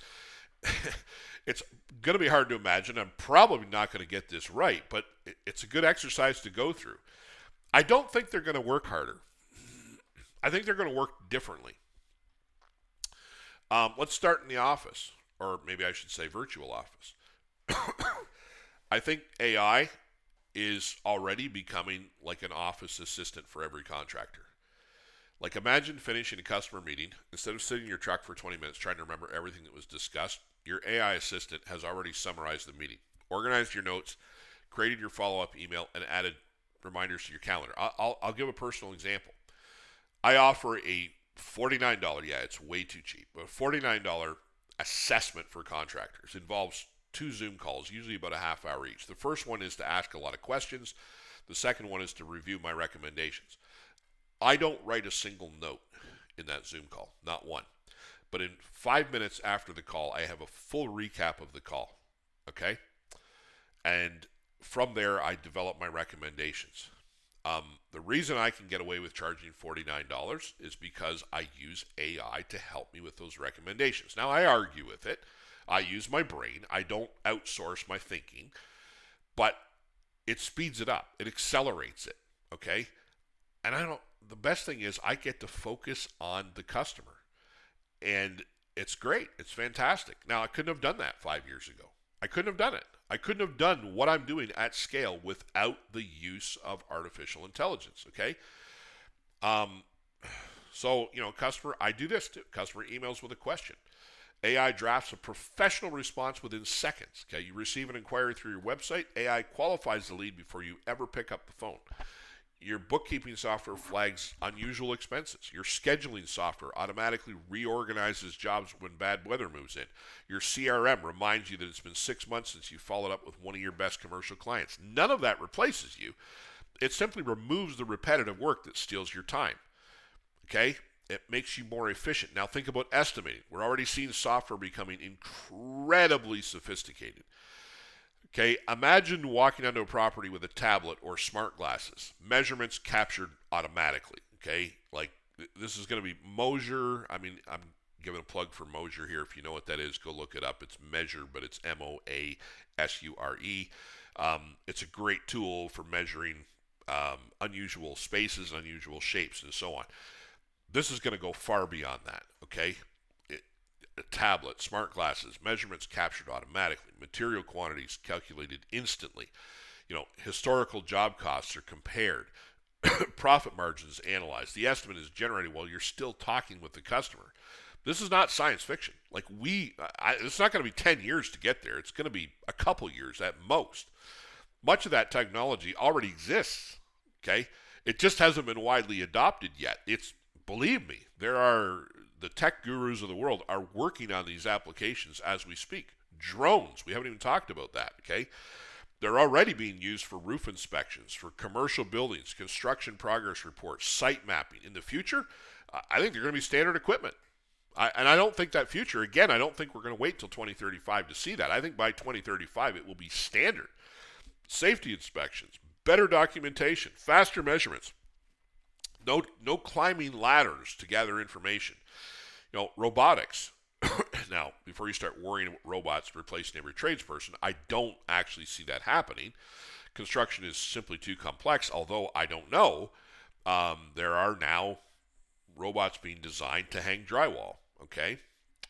It's going to be hard to imagine. I'm probably not going to get this right, but it's a good exercise to go through. I don't think they're going to work harder. I think they're going to work differently. Let's start in the office, or maybe I should say virtual office. I think AI is already becoming like an office assistant for every contractor. Like imagine finishing a customer meeting, instead of sitting in your truck for 20 minutes trying to remember everything that was discussed, your AI assistant has already summarized the meeting, organized your notes, created your follow-up email, and added reminders to your calendar. I'll give a personal example. I offer a $49, yeah, it's way too cheap, but a $49 assessment for contractors. It involves 2 Zoom calls, usually about a half hour each. The first one is to ask a lot of questions. The second one is to review my recommendations. I don't write a single note in that Zoom call, not one. But in 5 minutes after the call, I have a full recap of the call, okay? And from there, I develop my recommendations. The reason I can get away with charging $49 is because I use AI to help me with those recommendations. Now, I argue with it. I use my brain. I don't outsource my thinking, but it speeds it up. It accelerates it, okay? And the best thing is I get to focus on the customer. And it's great. It's fantastic. Now, I couldn't have done that 5 years ago. I couldn't have done it. I couldn't have done what I'm doing at scale without the use of artificial intelligence, okay? So, customer, I do this too. Customer emails with a question. AI drafts a professional response within seconds, okay? You receive an inquiry through your website. AI qualifies the lead before you ever pick up the phone. Your bookkeeping software flags unusual expenses. Your scheduling software automatically reorganizes jobs when bad weather moves in. Your CRM reminds you that it's been 6 months since you followed up with one of your best commercial clients. None of that replaces you. It simply removes the repetitive work that steals your time. Okay? It makes you more efficient. Now think about estimating. We're already seeing software becoming incredibly sophisticated. Okay, imagine walking onto a property with a tablet or smart glasses. Measurements captured automatically. Okay, like this is going to be Mosure. I mean, I'm giving a plug for Mosure here. If you know what that is, go look it up. It's Measure, but it's Moasure. It's a great tool for measuring unusual spaces, unusual shapes, and so on. This is going to go far beyond that. Okay, a tablet, smart glasses, measurements captured automatically, material quantities calculated instantly. Historical job costs are compared, profit margins analyzed. The estimate is generated while you're still talking with the customer. This is not science fiction. Like it's not going to be 10 years to get there. It's going to be a couple years at most. Much of that technology already exists. Okay, it just hasn't been widely adopted yet. Believe me, the tech gurus of the world are working on these applications as we speak. Drones, we haven't even talked about that, okay? They're already being used for roof inspections, for commercial buildings, construction progress reports, site mapping. In the future, I think they're going to be standard equipment. And I don't think that future, again, I don't think we're going to wait till 2035 to see that. I think by 2035 it will be standard. Safety inspections, better documentation, faster measurements. No climbing ladders to gather information. Robotics. Now, before you start worrying about robots replacing every tradesperson, I don't actually see that happening. Construction is simply too complex, although I don't know. There are now robots being designed to hang drywall, okay?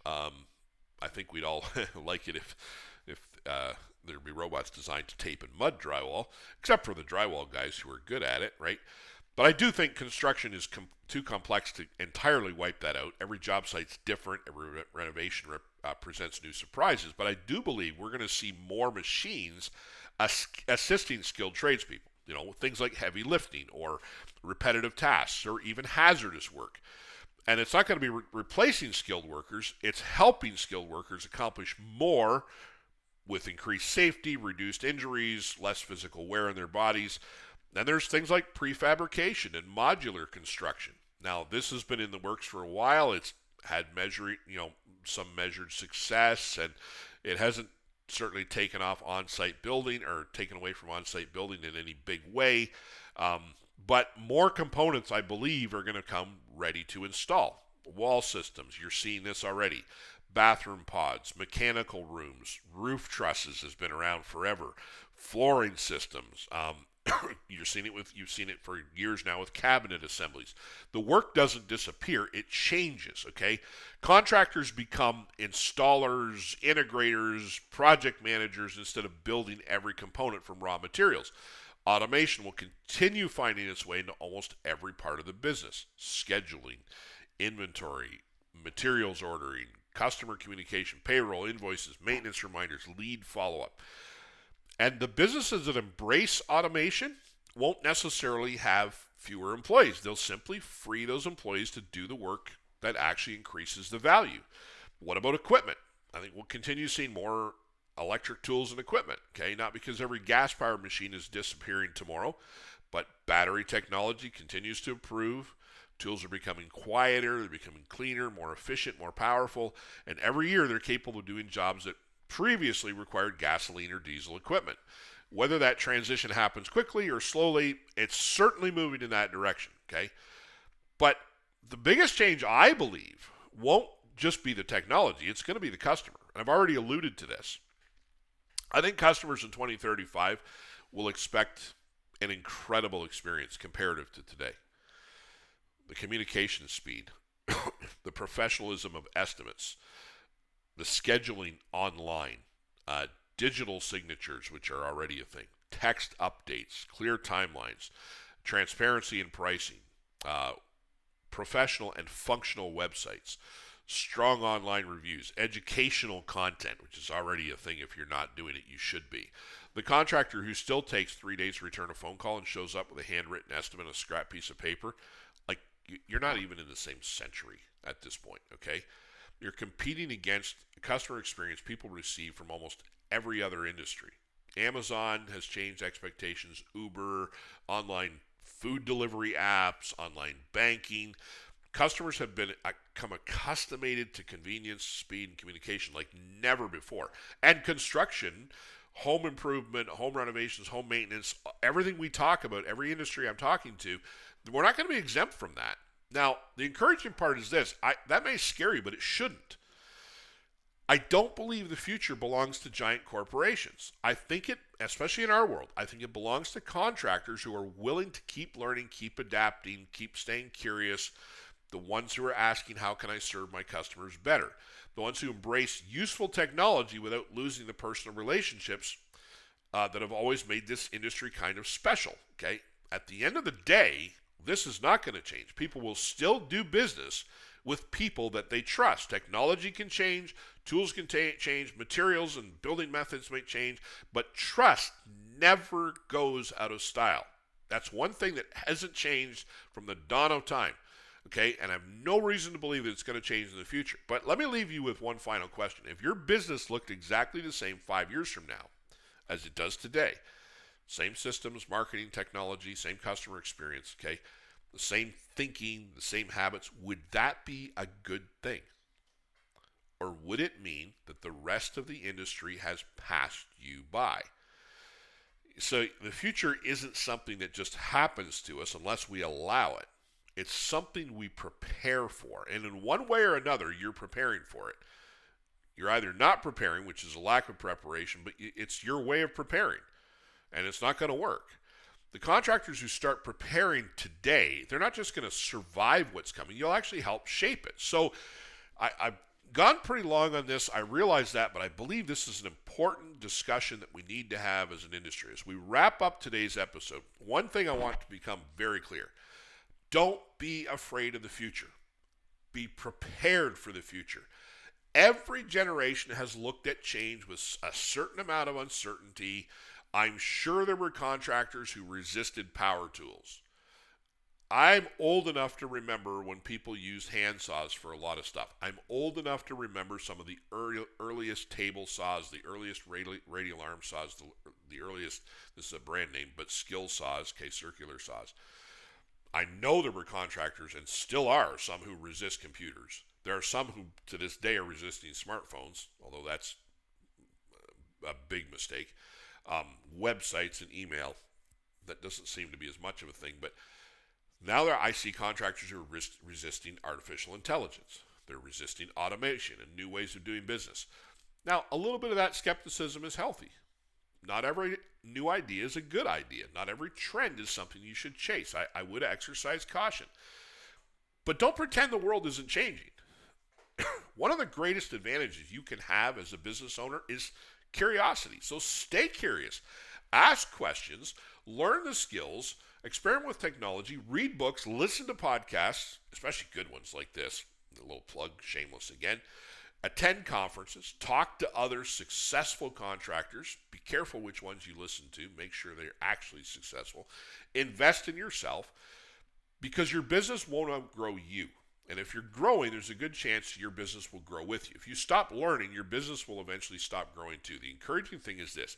I think we'd all like it if there'd be robots designed to tape and mud drywall, except for the drywall guys who are good at it, right? But I do think construction is too complex to entirely wipe that out. Every job site's different. Every renovation presents new surprises. But I do believe we're going to see more machines assisting skilled tradespeople. Things like heavy lifting or repetitive tasks or even hazardous work. And it's not going to be replacing skilled workers. It's helping skilled workers accomplish more with increased safety, reduced injuries, less physical wear on their bodies. Then there's things like prefabrication and modular construction. Now, this has been in the works for a while. It's had some measured success, and it hasn't certainly taken off on-site building or taken away from on-site building in any big way. But more components, I believe, are going to come ready to install. wall systems. You're seeing this already. Bathroom pods, mechanical rooms, roof trusses has been around forever. Flooring systems. You've seen it for years now with cabinet assemblies. The work doesn't disappear; it changes. Okay, contractors become installers, integrators, project managers instead of building every component from raw materials. Automation will continue finding its way into almost every part of the business: scheduling, inventory, materials ordering, customer communication, payroll, invoices, maintenance reminders, lead follow up. And the businesses that embrace automation won't necessarily have fewer employees. They'll simply free those employees to do the work that actually increases the value. What about equipment? I think we'll continue seeing more electric tools and equipment. Okay, not because every gas-powered machine is disappearing tomorrow, but battery technology continues to improve. Tools are becoming quieter, they're becoming cleaner, more efficient, more powerful, and every year they're capable of doing jobs that previously required gasoline or diesel equipment. Whether that transition happens quickly or slowly, it's certainly moving in that direction, okay? But the biggest change, I believe, won't just be the technology, it's going to be the customer. And I've already alluded to this. I think customers in 2035 will expect an incredible experience comparative to today. The communication speed, the professionalism of estimates, the scheduling online, digital signatures, which are already a thing, text updates, clear timelines, transparency in pricing, professional and functional websites, strong online reviews, educational content, which is already a thing. If you're not doing it, you should be. The contractor who still takes 3 days to return a phone call and shows up with a handwritten estimate on a scrap piece of paper, like, you're not even in the same century at this point, okay? You're competing against the customer experience people receive from almost every other industry. Amazon has changed expectations, Uber, online food delivery apps, online banking. Customers have become accustomed to convenience, speed, and communication like never before. And construction, home improvement, home renovations, home maintenance, everything we talk about, every industry I'm talking to, we're not going to be exempt from that. Now, the encouraging part is this. That may scare you, but it shouldn't. I don't believe the future belongs to giant corporations. I think it, especially in our world, I think it belongs to contractors who are willing to keep learning, keep adapting, keep staying curious, the ones who are asking, how can I serve my customers better? The ones who embrace useful technology without losing the personal relationships that have always made this industry kind of special, okay? At the end of the day, this is not going to change. People will still do business with people that they trust. Technology can change, tools can change, materials and building methods may change, but trust never goes out of style. That's one thing that hasn't changed from the dawn of time, okay? And I have no reason to believe that it's going to change in the future. But let me leave you with one final question. If your business looked exactly the same 5 years from now as it does today, same systems, marketing, technology, same customer experience, okay? The same thinking, the same habits. Would that be a good thing? Or would it mean that the rest of the industry has passed you by? So the future isn't something that just happens to us unless we allow it. It's something we prepare for. And in one way or another, you're preparing for it. You're either not preparing, which is a lack of preparation, but it's your way of preparing. And it's not going to work. The contractors who start preparing today, they're not just going to survive what's coming. You'll actually help shape it. So I've gone pretty long on this. I realize that, but I believe this is an important discussion that we need to have as an industry. As we wrap up today's episode, one thing I want to become very clear. Don't be afraid of the future. Be prepared for the future. Every generation has looked at change with a certain amount of uncertainty. I'm sure there were contractors who resisted power tools. I'm old enough to remember when people used hand saws for a lot of stuff. I'm old enough to remember some of the earliest table saws, the earliest radial arm saws, the earliest, this is a brand name, but skill saws, circular saws. I know there were contractors, and still are, some who resist computers. There are some who, to this day, are resisting smartphones, although that's a big mistake. Websites and email, that doesn't seem to be as much of a thing, but Now I see contractors who are resisting artificial intelligence. They're resisting automation and new ways of doing business. Now, a little bit of that skepticism is healthy. Not every new idea is a good idea. Not every trend is something you should chase. I would exercise caution. But don't pretend the world isn't changing. One of the greatest advantages you can have as a business owner is curiosity. So stay curious. Ask questions, learn the skills, experiment with technology, read books, listen to podcasts, especially good ones like this. A little plug, shameless again. Attend conferences, talk to other successful contractors. Be careful which ones you listen to. Make sure they're actually successful. Invest in yourself because your business won't outgrow you. And if you're growing, there's a good chance your business will grow with you. If you stop learning, your business will eventually stop growing too. The encouraging thing is this.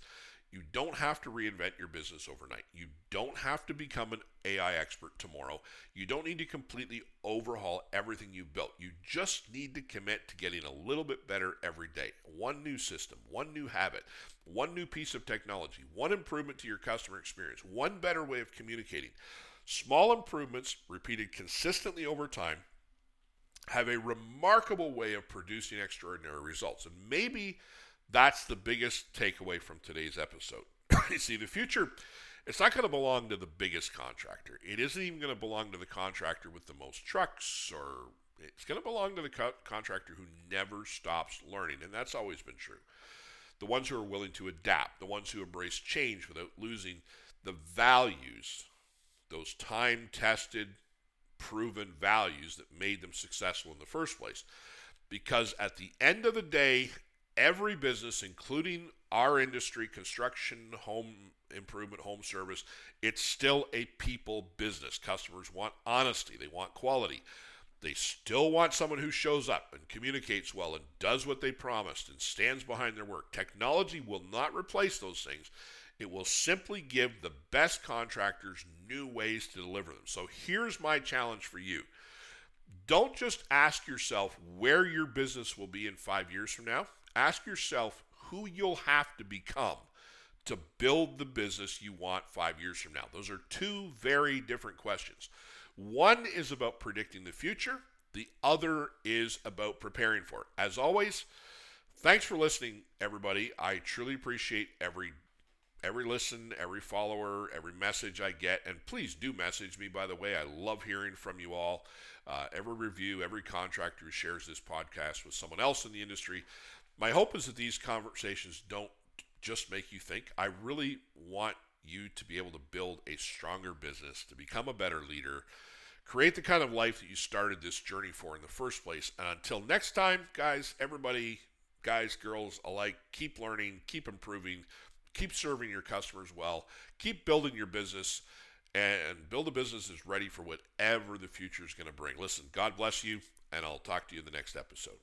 You don't have to reinvent your business overnight. You don't have to become an AI expert tomorrow. You don't need to completely overhaul everything you built. You just need to commit to getting a little bit better every day. One new system, one new habit, one new piece of technology, one improvement to your customer experience, one better way of communicating. Small improvements repeated consistently over time have a remarkable way of producing extraordinary results. And maybe that's the biggest takeaway from today's episode. You see, the future, it's not going to belong to the biggest contractor. It isn't even going to belong to the contractor with the most trucks, or it's going to belong to the contractor who never stops learning. And that's always been true. The ones who are willing to adapt, the ones who embrace change without losing the values, those time-tested, proven values that made them successful in the first place. Because at the end of the day, every business, including our industry, construction, home improvement, home service, it's still a people business. Customers want honesty. They want quality. They still want someone who shows up and communicates well and does what they promised and stands behind their work. Technology will not replace those things. It will simply give the best contractors new ways to deliver them. So here's my challenge for you. Don't just ask yourself where your business will be in 5 years from now. Ask yourself who you'll have to become to build the business you want 5 years from now. Those are two very different questions. One is about predicting the future. The other is about preparing for it. As always, thanks for listening, everybody. I truly appreciate every listen, every follower, every message I get. And please do message me, by the way. I love hearing from you all. Every review, every contractor who shares this podcast with someone else in the industry. My hope is that these conversations don't just make you think. I really want you to be able to build a stronger business, to become a better leader, create the kind of life that you started this journey for in the first place. And until next time, guys, everybody, guys, girls alike, keep learning, keep improving, keep serving your customers well, keep building your business, and build a business that's ready for whatever the future is going to bring. Listen, God bless you, and I'll talk to you in the next episode.